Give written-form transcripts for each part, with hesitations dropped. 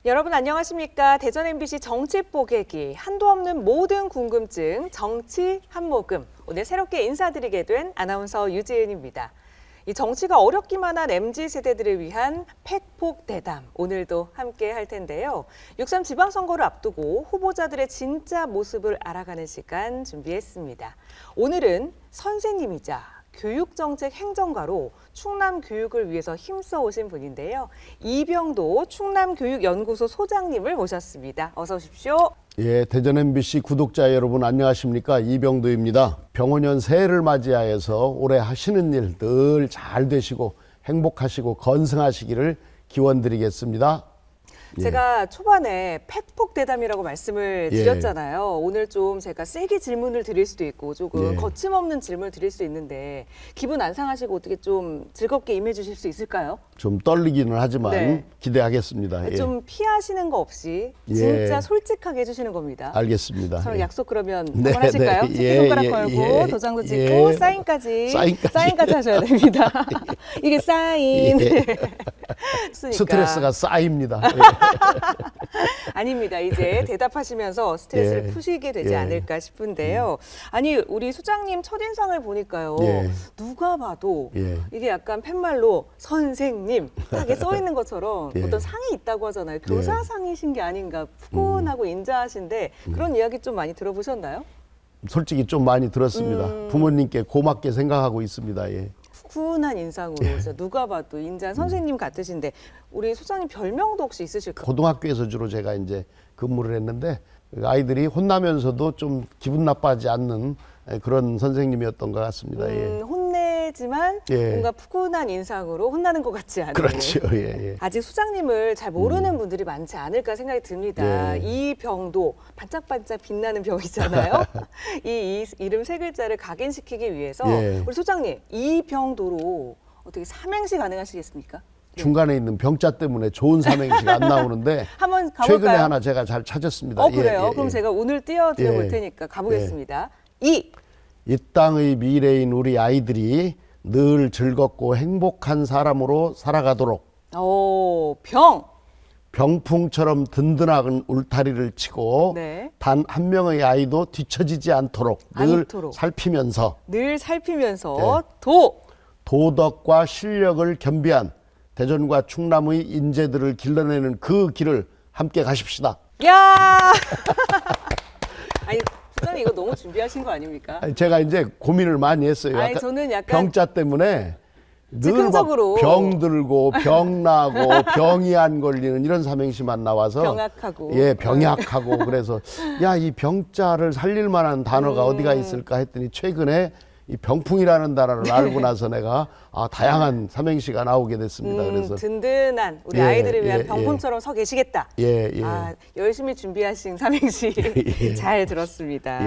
여러분 안녕하십니까? 대전 MBC 정치 뽀개기, 한도 없는 모든 궁금증 정치 한모금. 오늘 새롭게 인사드리게 된 아나운서 유지은입니다. 이 정치가 어렵기만 한 MZ세대들을 위한 팩폭 대담, 오늘도 함께 할 텐데요. 6.3 지방선거를 앞두고 후보자들의 진짜 모습을 알아가는 시간 준비했습니다. 오늘은 선생님이자 교육정책 행정가로 충남 교육을 위해서 힘써오신 분인데요. 이병도 충남교육연구소 소장님을 모셨습니다. 어서 오십시오. 예, 대전 MBC 구독자 여러분 안녕하십니까? 이병도입니다. 병원년 새해를 맞이하여서 올해 하시는 일 늘 잘 되시고 행복하시고 건승하시기를 기원드리겠습니다. 제가 초반에 팩폭 대담이라고 말씀을 드렸잖아요. 오늘 좀 제가 세게 질문을 드릴 수도 있고 조금 거침없는 질문을 드릴 수 있는데 기분 안 상하시고 어떻게 좀 즐겁게 임해 주실 수 있을까요? 좀 떨리기는 하지만 기대하겠습니다. 좀 피하시는 거 없이 진짜 솔직하게 해주시는 겁니다. 알겠습니다. 저랑 약속 그러면 한번 하실까요? 새끼손가락 걸고 도장도 찍고 사인까지 하셔야 됩니다. 이게 사인. 스트레스가 쌓입니다. 아닙니다. 이제 대답하시면서 스트레스를 푸시게 되지 않을까 싶은데요. 아니 우리 소장님 첫인상을 보니까요. 누가 봐도 이게 약간 팻말로 선생님 딱에 써 있는 것처럼 어떤 상이 있다고 하잖아요. 교사상이신 게 아닌가 푸근하고 인자하신데 그런 이야기 좀 많이 들어보셨나요? 솔직히 좀 많이 들었습니다. 부모님께 고맙게 생각하고 있습니다. 푸근한 인상으로 진짜 누가 봐도 인자한 선생님 같으신데 우리 소장님 별명도 혹시 있으실까요? 고등학교에서 주로 제가 이제 근무를 했는데 아이들이 혼나면서도 좀 기분 나빠하지 않는 그런 선생님이었던 것 같습니다. 혼내지만 뭔가 푸근한 인상으로 혼나는 것 같지 않은. 그렇죠. 아직 소장님을 잘 모르는 분들이 많지 않을까 생각이 듭니다. 이 병도 반짝반짝 빛나는 병이잖아요. 이 이름 세 글자를 각인시키기 위해서 우리 소장님 이 병도로 어떻게 삼행시 가능하시겠습니까? 중간에 있는 병자 때문에 좋은 삼행시가 안 나오는데 한번 가볼까요? 최근에 하나 제가 잘 찾았습니다. 그래요? 그럼 제가 오늘 띄워드려 볼 테니까 가보겠습니다. 이 땅의 미래인 우리 아이들이 늘 즐겁고 행복한 사람으로 살아가도록. 병풍처럼 든든한 울타리를 치고 단 한 명의 아이도 뒤처지지 않도록 늘 살피면서 도덕과 실력을 겸비한 대전과 충남의 인재들을 길러내는 그 길을 함께 가십시다. 야! 아니, 소장님 이거 너무 준비하신 거 아닙니까? 제가 이제 고민을 많이 했어요. 저는 약간 병자 때문에 늘 즉흥적으로 병 들고 병 나고 병이 안 걸리는 이런 삼행시만 나와서 병약하고 병약하고 그래서 이 병자를 살릴 만한 단어가 어디가 있을까 했더니 최근에 이 병풍이라는 단어를 알고 나서 내가 다양한 삼행시가 나오게 됐습니다. 그래서 든든한 우리 아이들을 위한 병풍처럼 서 계시겠다. 열심히 준비하신 삼행시 잘 들었습니다.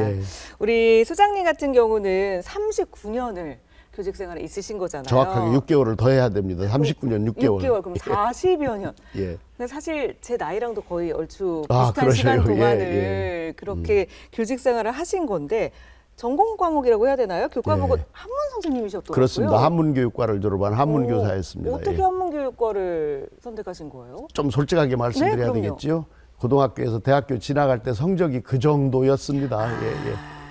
우리 소장님 같은 경우는 39년을 교직 생활에 있으신 거잖아요. 정확하게 6개월을 더 해야 됩니다. 39년 6개월. 그럼 40여 년. 근데 사실 제 나이랑도 거의 얼추 비슷한 그러셔요. 시간 동안을 그렇게 교직 생활을 하신 건데 전공 과목이라고 해야 되나요? 교과목은 한문 선생님이셨더라고요. 그렇습니다. 한문교육과를 졸업한 한문교사였습니다. 어떻게 한문교육과를 선택하신 거예요? 좀 솔직하게 말씀드려야 되겠죠. 고등학교에서 대학교 지나갈 때 성적이 그 정도였습니다.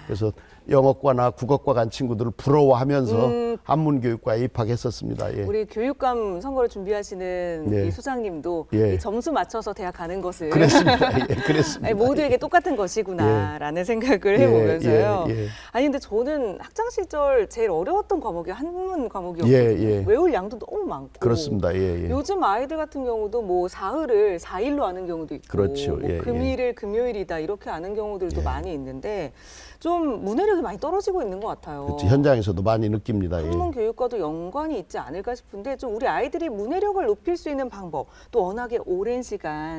그래서 영어과나 국어과 간 친구들을 부러워하면서 한문교육과에 입학했었습니다. 우리 교육감 선거를 준비하시는 이 소장님도 이 점수 맞춰서 대학 가는 것을 그랬습니다. 그랬습니다. 모두에게 똑같은 것이구나라는 생각을 해보면서요. 아니 근데 저는 학창 시절 제일 어려웠던 과목이 한문 과목이었거든요. 외울 양도 너무 많고. 그렇습니다. 요즘 아이들 같은 경우도 뭐 사흘을 4일로 아는 경우도 있고, 그렇죠. 금일을 금요일이다 이렇게 아는 경우들도 많이 있는데 좀 문해력이 많이 떨어지고 있는 것 같아요. 그렇죠. 현장에서도 많이 느낍니다. 한문 교육과도 연관이 있지 않을까 싶은데 좀 우리 아이들이 문해력을 높일 수 있는 방법 또 워낙에 오랜 시간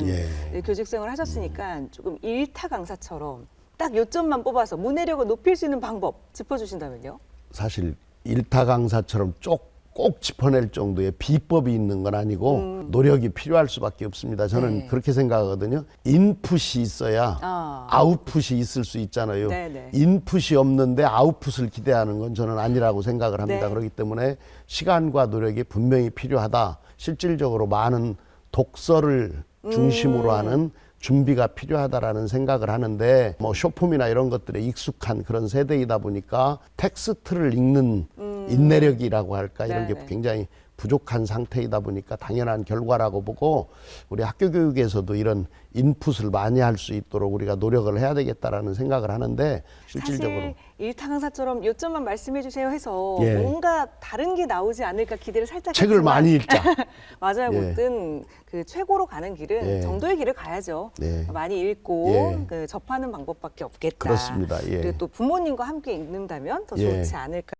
교직 생활을 하셨으니까 조금 일타 강사처럼 딱 요점만 뽑아서 문해력을 높일 수 있는 방법 짚어주신다면요? 사실 일타 강사처럼 쭉 꼭 짚어낼 정도의 비법이 있는 건 아니고 노력이 필요할 수밖에 없습니다. 저는 네. 그렇게 생각하거든요. 인풋이 있어야 아웃풋이 있을 수 있잖아요. 네네. 인풋이 없는데 아웃풋을 기대하는 건 저는 아니라고 생각을 합니다. 네. 그렇기 때문에 시간과 노력이 분명히 필요하다. 실질적으로 많은 독서를 중심으로 하는 준비가 필요하다라는 생각을 하는데 뭐 쇼폼이나 이런 것들에 익숙한 그런 세대이다 보니까 텍스트를 읽는 인내력이라고 할까 이런 게 네네. 굉장히 부족한 상태이다 보니까 당연한 결과라고 보고 우리 학교 교육에서도 이런 인풋을 많이 할 수 있도록 우리가 노력을 해야 되겠다라는 생각을 하는데 실질적으로 사실 일탕사처럼 요점만 말씀해 주세요 해서 예. 뭔가 다른 게 나오지 않을까 기대를 살짝 책을 했지만 많이 읽자. 맞아요. 예. 뭐든 그 최고로 가는 길은 예. 정도의 길을 가야죠. 네. 많이 읽고 예. 그 접하는 방법밖에 없겠다. 그렇습니다. 예. 그리고 또 부모님과 함께 읽는다면 더 예. 좋지 않을까.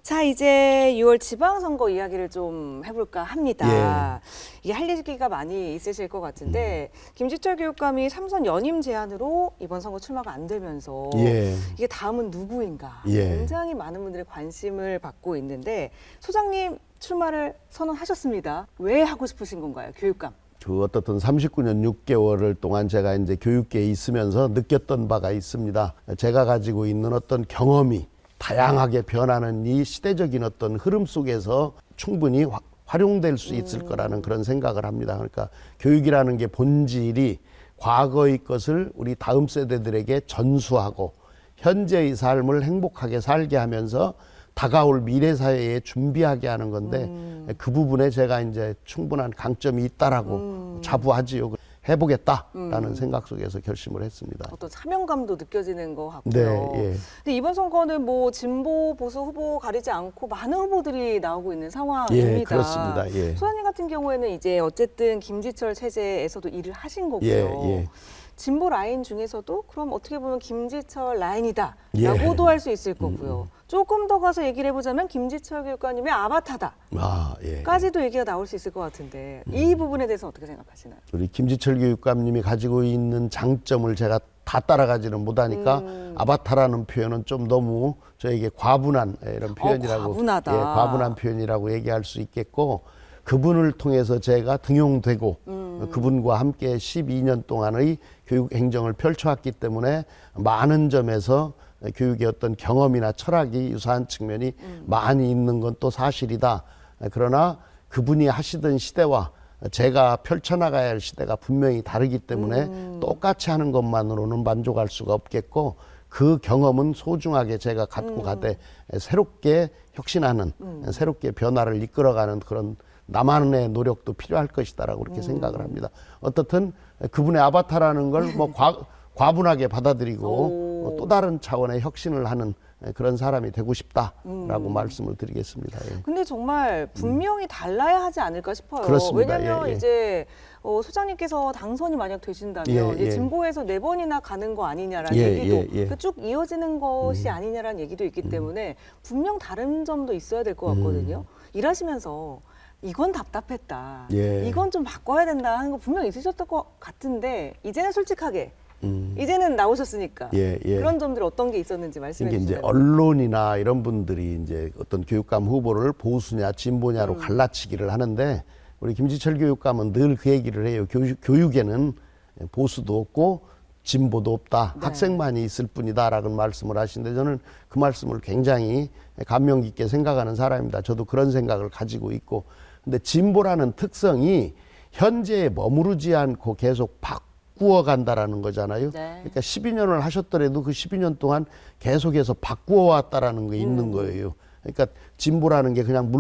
자, 이제 6월 지방선거 이야기를 좀 해볼까 합니다. 이게 할 얘기가 많이 있으실 것 같은데 김지철 교육감이 3선 연임 제안으로 이번 선거 출마가 안 되면서 예. 이게 다음은 누구인가 예. 굉장히 많은 분들의 관심을 받고 있는데 소장님 출마를 선언하셨습니다. 왜 하고 싶으신 건가요, 교육감? 그 어떻든 39년 6개월을 동안 제가 이제 교육계에 있으면서 느꼈던 바가 있습니다. 제가 가지고 있는 어떤 경험이 다양하게 변하는 이 시대적인 어떤 흐름 속에서 충분히 활용될 수 있을 거라는 그런 생각을 합니다. 그러니까 교육이라는 게 본질이 과거의 것을 우리 다음 세대들에게 전수하고 현재의 삶을 행복하게 살게 하면서 다가올 미래 사회에 준비하게 하는 건데 그 부분에 제가 이제 충분한 강점이 있다라고 자부하지요. 해보겠다라는 생각 속에서 결심을 했습니다. 어떤 사명감도 느껴지는 것 같고요. 네, 예. 근데 이번 선거는 뭐 진보 보수 후보 가리지 않고 많은 후보들이 나오고 있는 상황입니다. 예, 그렇습니다. 예. 소장님 같은 경우에는 이제 어쨌든 김지철 체제에서도 일을 하신 거고요. 예. 진보 라인 중에서도 그럼 어떻게 보면 김지철 라인이다라고도 예. 할 수 있을 거고요. 조금 더 가서 얘기를 해보자면 김지철 교육관님의 아바타다까지도 예. 얘기가 나올 수 있을 것 같은데 이 부분에 대해서 어떻게 생각하시나요? 우리 김지철 교육감님이 가지고 있는 장점을 제가 다 따라가지는 못하니까 아바타라는 표현은 좀 너무 저에게 과분한 이런 표현이라고 과분하다. 과분한 표현이라고 얘기할 수 있겠고 그분을 통해서 제가 등용되고 그분과 함께 12년 동안의 교육 행정을 펼쳐왔기 때문에 많은 점에서 교육의 어떤 경험이나 철학이 유사한 측면이 많이 있는 건 또 사실이다. 그러나 그분이 하시던 시대와 제가 펼쳐나가야 할 시대가 분명히 다르기 때문에 똑같이 하는 것만으로는 만족할 수가 없겠고 그 경험은 소중하게 제가 갖고 가되 새롭게 혁신하는 새롭게 변화를 이끌어가는 그런 나만의 노력도 필요할 것이다라고 그렇게 생각을 합니다. 어떻든 그분의 아바타라는 걸 뭐 과분하게 받아들이고 또 다른 차원의 혁신을 하는 그런 사람이 되고 싶다라고 말씀을 드리겠습니다. 예. 근데 정말 분명히 달라야 하지 않을까 싶어요. 그렇습니다. 왜냐하면 예. 이제 소장님께서 당선이 만약 되신다면 예. 이제 진보에서 4번이나 가는 거 아니냐라는 예. 얘기도 예. 그 쭉 이어지는 것이 아니냐라는 얘기도 있기 때문에 분명 다른 점도 있어야 될 것 같거든요. 일하시면서 이건 답답했다. 예. 이건 좀 바꿔야 된다 하는 거 분명 있으셨던 것 같은데 이제는 솔직하게 이제는 나오셨으니까 예. 그런 점들 어떤 게 있었는지 말씀해 이게 이제 주시면. 언론이나 이런 분들이 이제 어떤 교육감 후보를 보수냐 진보냐로 갈라치기를 하는데 우리 김지철 교육감은 늘 그 얘기를 해요. 교육에는 보수도 없고 진보도 없다. 네. 학생만이 있을 뿐이다라는 말씀을 하시는데 저는 그 말씀을 굉장히 감명 깊게 생각하는 사람입니다. 저도 그런 생각을 가지고 있고 근데 진보라는 특성이 현재에 머무르지 않고 계속 바꾸어 간다라는 거잖아요. 네. 그러니까 12년을 하셨더라도 그 12년 동안 계속해서 바꾸어 왔다라는 게 있는 거예요. 그러니까 진보라는 게 그냥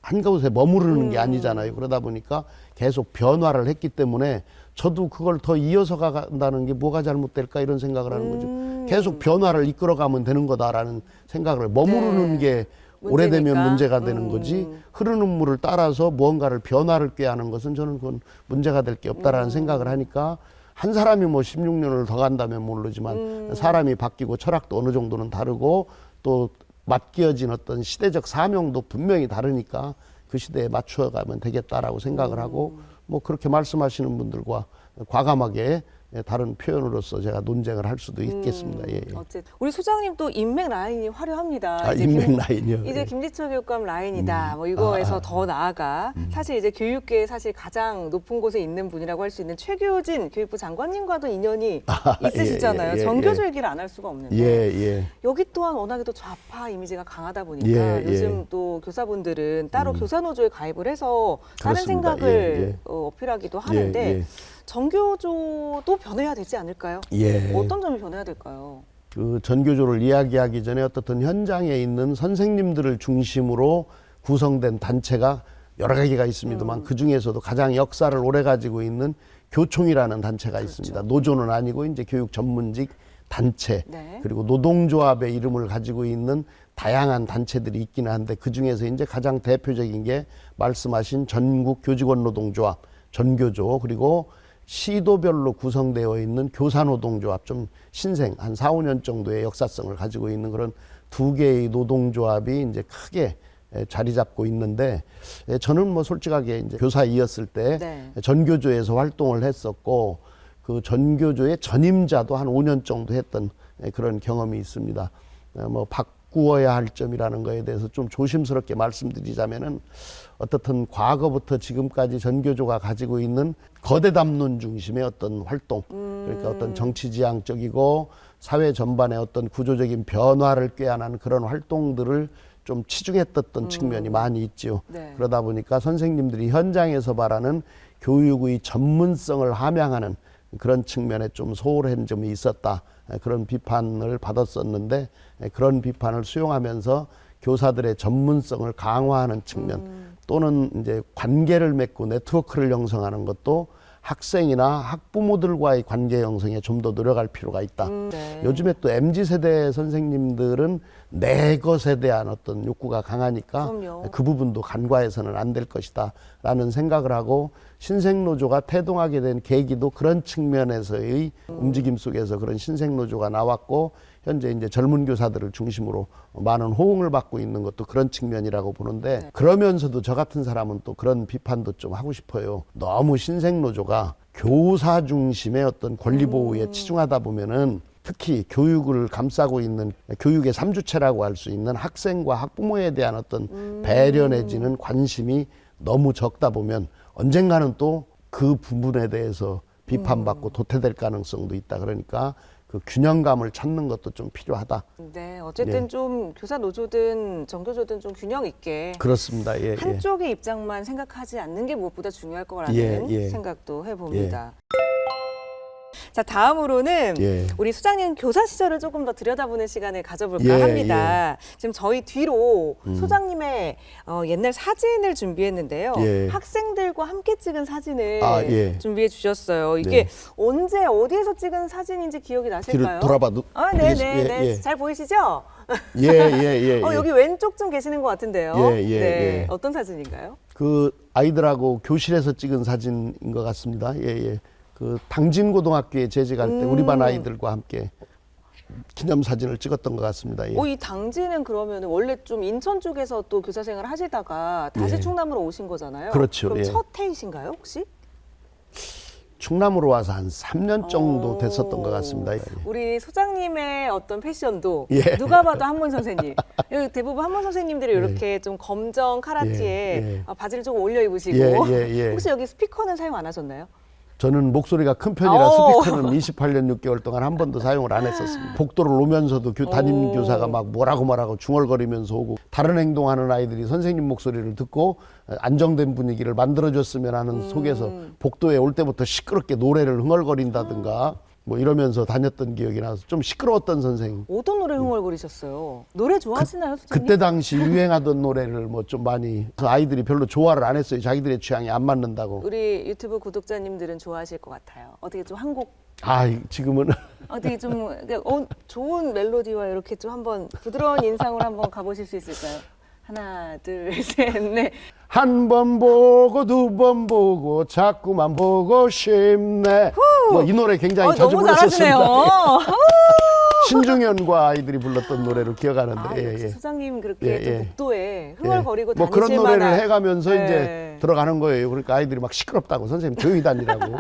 한 곳에 머무르는 게 아니잖아요. 그러다 보니까 계속 변화를 했기 때문에 저도 그걸 더 이어서 간다는 게 뭐가 잘못될까 이런 생각을 하는 거죠. 계속 변화를 이끌어가면 되는 거다라는 생각을 머무르는 게 오래되면 문제니까. 문제가 되는 거지 흐르는 물을 따라서 무언가를 변화를 꾀하는 것은 저는 그건 문제가 될 게 없다라는 생각을 하니까 한 사람이 뭐 16년을 더 간다면 모르지만 사람이 바뀌고 철학도 어느 정도는 다르고 또 맡겨진 어떤 시대적 사명도 분명히 다르니까 그 시대에 맞춰가면 되겠다라고 생각을 하고 뭐 그렇게 말씀하시는 분들과 과감하게 다른 표현으로서 제가 논쟁을 할 수도 있겠습니다. 예, 예. 어쨌든 우리 소장님 또 인맥 라인이 화려합니다. 아, 이제 인맥 라인이요. 이제 예. 김지철 교육감 라인이다. 뭐 이거에서 더 나아가 사실 이제 교육계에 사실 가장 높은 곳에 있는 분이라고 할 수 있는 최교진 교육부 장관님과도 인연이 있으시잖아요. 예, 예, 예, 전교조 예. 얘기를 안 할 수가 없는데 예, 예. 여기 또한 워낙에 또 좌파 이미지가 강하다 보니까 예, 요즘 예. 또 교사분들은 따로 교사노조에 가입을 해서 다른 그렇습니다. 생각을 예, 예. 어필하기도 하는데 예, 예. 전교조도 변해야 되지 않을까요? 예. 어떤 점이 변해야 될까요? 그 전교조를 이야기하기 전에 어떻든 현장에 있는 선생님들을 중심으로 구성된 단체가 여러 가지가 있습니다만 그 중에서도 가장 역사를 오래 가지고 있는 교총이라는 단체가 그렇죠. 있습니다. 노조는 아니고 이제 교육 전문직 단체 네. 그리고 노동조합의 이름을 가지고 있는 다양한 단체들이 있기는 한데 그 중에서 이제 가장 대표적인 게 말씀하신 전국 교직원 노동조합 전교조 그리고 시도별로 구성되어 있는 교사노동조합 좀 신생 한 4, 5년 정도의 역사성을 가지고 있는 그런 두 개의 노동조합이 이제 크게 자리 잡고 있는데 저는 뭐 솔직하게 이제 교사이었을 때 네. 전교조에서 활동을 했었고 그 전교조의 전임자도 한 5년 정도 했던 그런 경험이 있습니다. 뭐 바꾸어야 할 점이라는 거에 대해서 좀 조심스럽게 말씀드리자면은 어떻든 과거부터 지금까지 전교조가 가지고 있는 거대 담론 중심의 어떤 활동, 그러니까 어떤 정치지향적이고 사회 전반의 어떤 구조적인 변화를 꾀하는 그런 활동들을 좀 치중했던 측면이 많이 있죠. 네. 그러다 보니까 선생님들이 현장에서 말하는 교육의 전문성을 함양하는 그런 측면에 좀 소홀한 점이 있었다. 그런 비판을 받았었는데 그런 비판을 수용하면서 교사들의 전문성을 강화하는 측면 또는 이제 관계를 맺고 네트워크를 형성하는 것도 학생이나 학부모들과의 관계 형성에 좀 더 노력할 필요가 있다. 네. 요즘에 또 MZ세대 선생님들은 내 것에 대한 어떤 욕구가 강하니까 그럼요. 그 부분도 간과해서는 안 될 것이다 라는 생각을 하고 신생노조가 태동하게 된 계기도 그런 측면에서의 움직임 속에서 그런 신생노조가 나왔고 현재 이제 젊은 교사들을 중심으로 많은 호응을 받고 있는 것도 그런 측면이라고 보는데 그러면서도 저 같은 사람은 또 그런 비판도 좀 하고 싶어요. 너무 신생노조가 교사 중심의 어떤 권리 보호에 치중하다 보면은 특히 교육을 감싸고 있는 교육의 삼주체라고 할 수 있는 학생과 학부모에 대한 어떤 배려 내지는 관심이 너무 적다 보면 언젠가는 또 그 부분에 대해서 비판받고 도태될 가능성도 있다. 그러니까 그 균형감을 찾는 것도 좀 필요하다. 네, 어쨌든 예. 좀 교사 노조든 전교조든 좀 균형 있게 그렇습니다. 예, 예. 한쪽의 입장만 생각하지 않는 게 무엇보다 중요할 거라는 예. 생각도 해봅니다. 자, 다음으로는 예. 우리 소장님 교사 시절을 조금 더 들여다보는 시간을 가져볼까 예, 합니다. 지금 저희 뒤로 소장님의 옛날 사진을 준비했는데요. 예. 학생들과 함께 찍은 사진을 아, 예. 준비해 주셨어요. 이게 네. 언제 어디에서 찍은 사진인지 기억이 뒤를 나실까요? 돌아봐도 아, 네네네. 되겠- 예, 예. 잘 보이시죠? 예, 예, 예. 예. 여기 왼쪽쯤 계시는 것 같은데요. 예, 예, 네. 예. 어떤 사진인가요? 그 아이들하고 교실에서 찍은 사진인 것 같습니다. 예, 예. 그 당진고등학교에 재직할 때 우리 반 아이들과 함께 기념 사진을 찍었던 것 같습니다. 예. 이 당진은 그러면 원래 좀 인천 쪽에서 또 교사 생활을 하시다가 다시 예. 충남으로 오신 거잖아요. 그렇죠. 그럼 예. 첫 해이신가요, 혹시? 충남으로 와서 한 3년 정도 됐었던 것 같습니다. 예. 우리 소장님의 어떤 패션도 예. 누가 봐도 한문 선생님. 여기 대부분 한문 선생님들이 이렇게 좀 검정 카라티에 예. 바지를 조금 올려 입으시고 예. 혹시 여기 스피커는 사용 안 하셨나요? 저는 목소리가 큰 편이라 오. 스피커는 28년 6개월 동안 한 번도 사용을 안 했었습니다. 복도를 오면서도 담임 교사가 막 뭐라고 중얼거리면서 오고 다른 행동하는 아이들이 선생님 목소리를 듣고 안정된 분위기를 만들어줬으면 하는 속에서 복도에 올 때부터 시끄럽게 노래를 흥얼거린다든가 뭐 이러면서 다녔던 기억이 나서 좀 시끄러웠던 선생님. 어떤 노래 흥얼거리셨어요? 노래 좋아하시나요, 소장님? 그때 당시 유행하던 노래를 뭐 좀 많이 아이들이 별로 좋아를 안 했어요. 자기들의 취향이 안 맞는다고. 우리 유튜브 구독자님들은 좋아하실 것 같아요. 어떻게 좀 한 곡 지금은 어떻게 좀 좋은 멜로디와 이렇게 좀 한번 부드러운 인상으로 한번 가보실 수 있을까요? 하나, 둘, 셋, 넷. 한 번 보고 두 번 보고 자꾸만 보고 싶네. 뭐 이 노래 굉장히 자주 너무 불렀었습니다. 잘하시네요. 신중현과 아이들이 불렀던 노래로 기억하는데. 역시 소장님 그렇게 예, 좀 예. 복도에 흥얼거리고 뭐 다니실 그런 노래를 만한 해가면서 예. 이제 들어가는 거예요. 그러니까 아이들이 막 시끄럽다고 선생님 조용히 다니라고.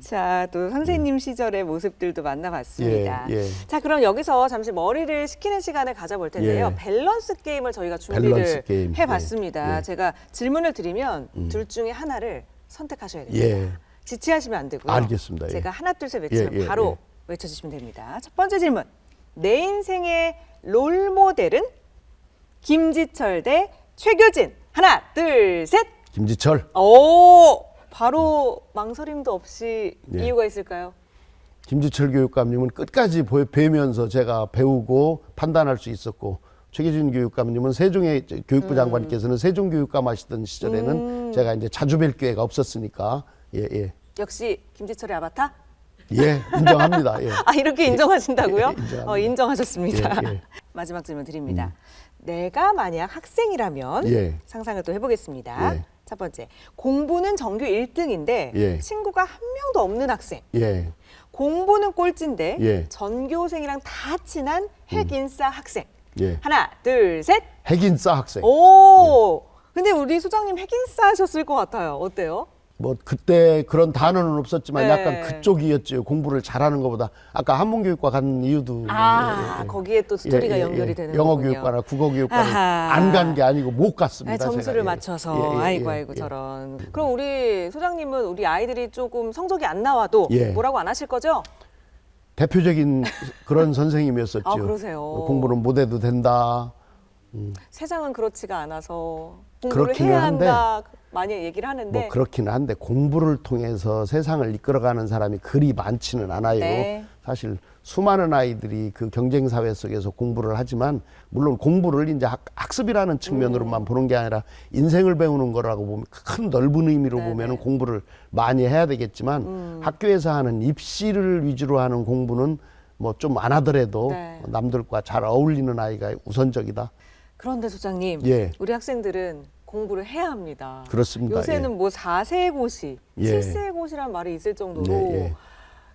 자, 또 선생님 시절의 모습들도 만나봤습니다. 예, 예. 자, 그럼 여기서 잠시 머리를 식히는 시간을 가져볼 텐데요. 예. 밸런스 게임을 저희가 밸런스 준비를 게임. 해봤습니다. 예, 예. 제가 질문을 드리면 둘 중에 하나를 선택하셔야 됩니다. 예. 지체하시면 안 되고요. 알겠습니다. 예. 제가 하나, 둘, 셋 외치면 예, 예, 바로 외쳐주시면 됩니다. 첫 번째 질문. 내 인생의 롤모델은 김지철 대 최규진. 하나, 둘, 셋. 김지철. 오, 바로 망설임도 없이 예. 이유가 있을까요? 김지철 교육감님은 끝까지 배우면서 제가 배우고 판단할 수 있었고 최기준 교육감님은 세종의 교육부 장관께서는 세종교육감 하시던 시절에는 제가 이제 자주 뵐 기회가 없었으니까 예. 역시 김지철의 아바타? 예, 인정합니다. 예. 아, 이렇게 인정하신다고요? 예, 인정합니다. 인정하셨습니다. 예, 예. 마지막 질문 드립니다. 내가 만약 학생이라면 예. 상상을 또 해보겠습니다. 예. 첫 번째, 공부는 전교 1등인데 예. 친구가 한 명도 없는 학생. 예. 공부는 꼴찌인데 예. 전교생이랑 다 친한 핵인싸 학생. 예. 하나, 둘, 셋. 핵인싸 학생. 오! 근데 우리 소장님 핵인싸 하셨을 것 같아요. 어때요? 뭐 그때 그런 단어는 없었지만 네. 약간 그쪽이었죠. 공부를 잘하는 것보다. 아까 한문교육과 간 이유도 거기에 또 스토리가 연결이 되는 영어 거군요. 교육과나 국어 교육과는 아하. 안 간 게 아니고 못 갔습니다. 점수를 제가. 맞춰서 예, 아이고 예. 저런. 그럼 우리 소장님은 우리 아이들이 조금 성적이 안 나와도 예. 뭐라고 안 하실 거죠? 대표적인 그런 선생님이었었죠. 아, 그러세요? 공부는 못해도 된다. 세상은 그렇지가 않아서 공부를 그렇기는 해야 한데, 한다 많이 얘기를 하는데 뭐 그렇긴 한데 공부를 통해서 세상을 이끌어가는 사람이 그리 많지는 않아요. 네. 사실 수많은 아이들이 그 경쟁 사회 속에서 공부를 하지만 물론 공부를 이제 학습이라는 측면으로만 보는 게 아니라 인생을 배우는 거라고 보면 큰 넓은 의미로 네네. 보면은 공부를 많이 해야 되겠지만 학교에서 하는 입시를 위주로 하는 공부는 뭐 좀 안 하더라도 네. 남들과 잘 어울리는 아이가 우선적이다. 그런데 소장님, 예. 우리 학생들은 공부를 해야 합니다. 그렇습니다. 요새는 뭐 4세의 고시, 예. 7세의 고시란 말이 있을 정도로 예, 예.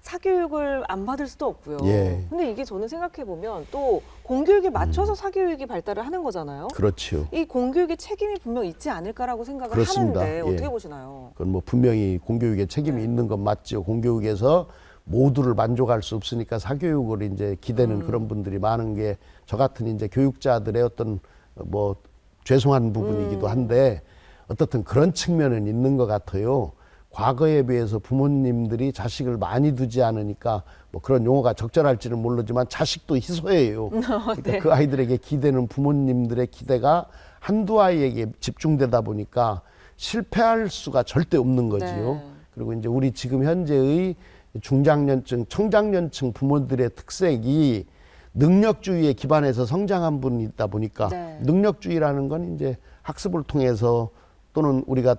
사교육을 안 받을 수도 없고요. 예. 근데 이게 저는 생각해 보면 또 공교육에 맞춰서 사교육이 발달을 하는 거잖아요. 그렇죠. 이 공교육의 책임이 분명 있지 않을까라고 생각을 그렇습니다. 하는데 어떻게 예. 보시나요? 그건 뭐 분명히 공교육에 책임이 있는 건 맞죠. 공교육에서 모두를 만족할 수 없으니까 사교육을 이제 기대는 그런 분들이 많은 게 저 같은 이제 교육자들의 어떤 뭐 죄송한 부분이기도 한데 어떻든 그런 측면은 있는 것 같아요. 과거에 비해서 부모님들이 자식을 많이 두지 않으니까 뭐 그런 용어가 적절할지는 모르지만 자식도 희소해요. 그러니까 네. 그 아이들에게 기대는 부모님들의 기대가 한두 아이에게 집중되다 보니까 실패할 수가 절대 없는 거지요. 네. 그리고 이제 우리 지금 현재의 중장년층, 청장년층 부모들의 특색이 능력주의에 기반해서 성장한 분이 있다 보니까 네. 능력주의라는 건 이제 학습을 통해서 또는 우리가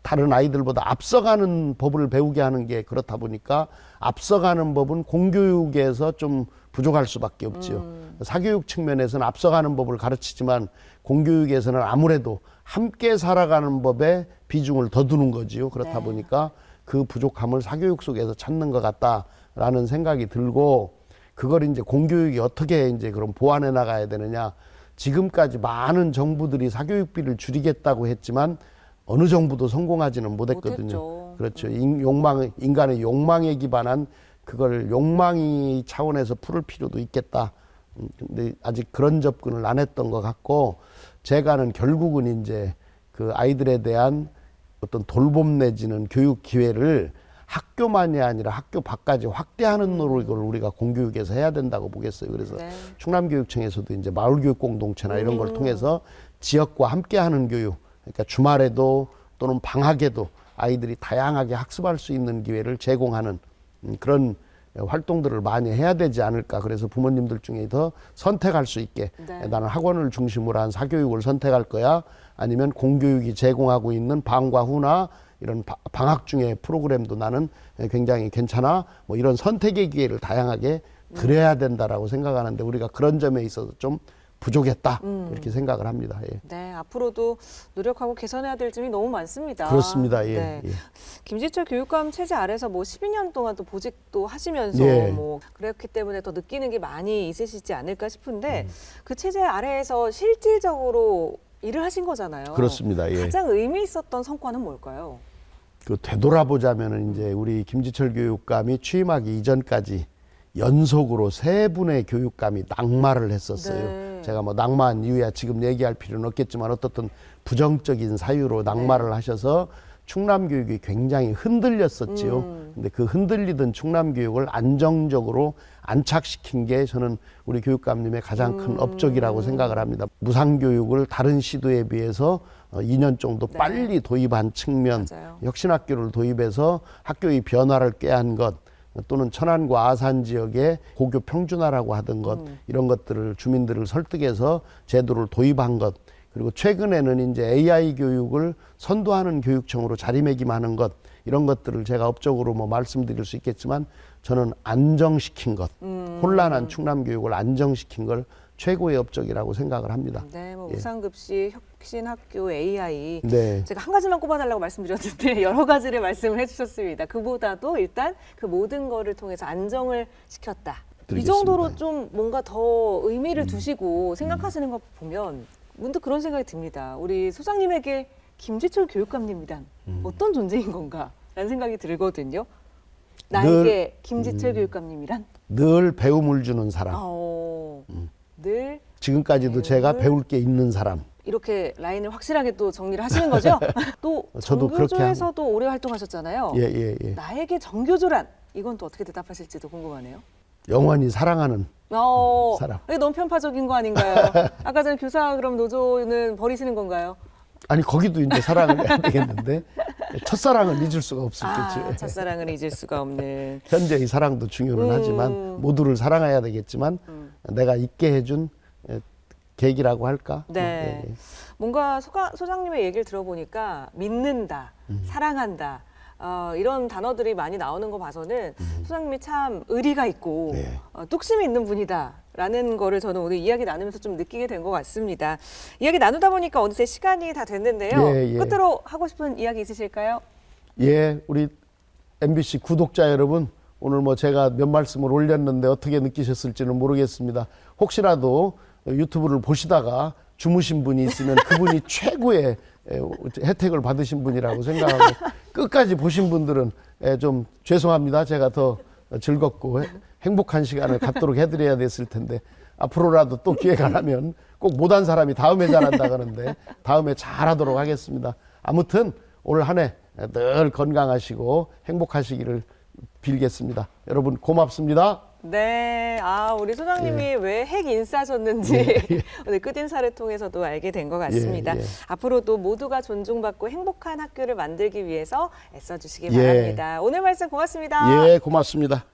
다른 아이들보다 앞서가는 법을 배우게 하는 게 그렇다 보니까 앞서가는 법은 공교육에서 좀 부족할 수밖에 없지요. 사교육 측면에서는 앞서가는 법을 가르치지만 공교육에서는 아무래도 함께 살아가는 법에 비중을 더 두는 거지요. 그렇다 네. 보니까 그 부족함을 사교육 속에서 찾는 것 같다라는 생각이 들고 그걸 이제 공교육이 어떻게 이제 그럼 보완해 나가야 되느냐. 지금까지 많은 정부들이 사교육비를 줄이겠다고 했지만 어느 정부도 성공하지는 못했거든요. 못했죠. 그렇죠. 인간의 욕망에 기반한 그걸 욕망이 차원에서 풀을 필요도 있겠다. 근데 아직 그런 접근을 안 했던 것 같고 제가는 결국은 이제 그 아이들에 대한 어떤 돌봄 내지는 교육 기회를 학교만이 아니라 학교 밖까지 확대하는 노력을 우리가 공교육에서 해야 된다고 보겠어요. 그래서 네. 충남교육청에서도 이제 마을교육 공동체나 이런 걸 통해서 지역과 함께하는 교육, 그러니까 주말에도 또는 방학에도 아이들이 다양하게 학습할 수 있는 기회를 제공하는 그런 활동들을 많이 해야 되지 않을까. 그래서 부모님들 중에 더 선택할 수 있게 네. 나는 학원을 중심으로 한 사교육을 선택할 거야. 아니면 공교육이 제공하고 있는 방과 후나 이런 방학 중에 프로그램도 나는 굉장히 괜찮아. 뭐 이런 선택의 기회를 다양하게 드려야 된다라고 생각하는데 우리가 그런 점에 있어서 좀 부족했다. 이렇게 생각을 합니다. 예. 네, 앞으로도 노력하고 개선해야 될 점이 너무 많습니다. 그렇습니다. 예. 네. 예. 김지철 교육감 체제 아래서 뭐 12년 동안 또 보직도 하시면서 예. 뭐 그랬기 때문에 더 느끼는 게 많이 있으시지 않을까 싶은데 그 체제 아래에서 실질적으로 일을 하신 거잖아요. 그렇습니다. 예. 가장 의미 있었던 성과는 뭘까요? 그 되돌아보자면은 이제 우리 김지철 교육감이 취임하기 이전까지 연속으로 3분의 교육감이 낙마를 했었어요. 네. 제가 뭐 낙마한 이유야 지금 얘기할 필요는 없겠지만 어떻든 부정적인 사유로 낙마를 하셔서 충남 교육이 굉장히 흔들렸었지요. 근데 그 흔들리던 충남 교육을 안정적으로 안착시킨 게 저는 우리 교육감님의 가장 큰 업적이라고 생각을 합니다. 무상교육을 다른 시도에 비해서 2년 정도 네. 빨리 도입한 측면, 맞아요. 혁신학교를 도입해서 학교의 변화를 꾀한 것, 또는 천안과 아산 지역의 고교 평준화라고 하던 것, 이런 것들을 주민들을 설득해서 제도를 도입한 것, 그리고 최근에는 이제 AI 교육을 선도하는 교육청으로 자리매김하는 것, 이런 것들을 제가 업적으로 뭐 말씀드릴 수 있겠지만 저는 안정시킨 것, 혼란한 충남 교육을 안정시킨 걸 최고의 업적이라고 생각을 합니다. 네, 뭐 예. 무상급식, 혁신학교, AI. 네. 제가 한 가지만 꼽아달라고 말씀드렸는데 여러 가지를 말씀을 해주셨습니다. 그보다도 일단 그 모든 거를 통해서 안정을 시켰다. 이 드리겠습니다. 정도로 좀 뭔가 더 의미를 두시고 생각하시는 거 보면 문득 그런 생각이 듭니다. 우리 소장님에게 김지철 교육감님이란 어떤 존재인 건가? 라는 생각이 들거든요. 나에게 김지철 교육감님이란? 늘 배움을 주는 사람. 늘 지금까지도 제가 배울 게 있는 사람. 이렇게 라인을 확실하게 또 정리를 하시는 거죠? 또 저도 그렇게 정교조에서도 오래 활동하셨잖아요. 예. 나에게 정교조란 이건 또 어떻게 대답하실지도 궁금하네요. 영원히 사랑하는 사람. 이게 너무 편파적인 거 아닌가요? 아까 전에 교사 그럼 노조는 버리시는 건가요? 아니 거기도 이제 사랑을 해야 되겠는데 첫사랑을 잊을 수가 없었겠죠. 첫사랑을 잊을 수가 없는. 현재의 사랑도 중요는 하지만 모두를 사랑해야 되겠지만 내가 있게 해준 계기라고 할까? 네. 뭔가 소장님의 얘기를 들어보니까 믿는다, 사랑한다, 이런 단어들이 많이 나오는 거 봐서는 소장님이 참 의리가 있고 네. 뚝심이 있는 분이다라는 거를 저는 오늘 이야기 나누면서 좀 느끼게 된 것 같습니다. 이야기 나누다 보니까 어느새 시간이 다 됐는데요. 예. 끝으로 하고 싶은 이야기 있으실까요? 예, 우리 MBC 구독자 여러분, 오늘 뭐 제가 몇 말씀을 올렸는데 어떻게 느끼셨을지는 모르겠습니다. 혹시라도 유튜브를 보시다가 주무신 분이 있으면 그분이 최고의 혜택을 받으신 분이라고 생각하고 끝까지 보신 분들은 좀 죄송합니다. 제가 더 즐겁고 행복한 시간을 갖도록 해드려야 됐을 텐데 앞으로라도 또 기회가 나면 꼭 못한 사람이 다음에 잘한다 그러는데 다음에 잘하도록 하겠습니다. 아무튼 올 한 해 늘 건강하시고 행복하시기를 빌겠습니다. 여러분 고맙습니다. 네, 우리 소장님이 왜 핵 인싸셨는지 오늘 끝인사를 통해서도 알게 된 것 같습니다. 예. 앞으로도 모두가 존중받고 행복한 학교를 만들기 위해서 애써주시기 바랍니다. 오늘 말씀 고맙습니다. 예, 고맙습니다.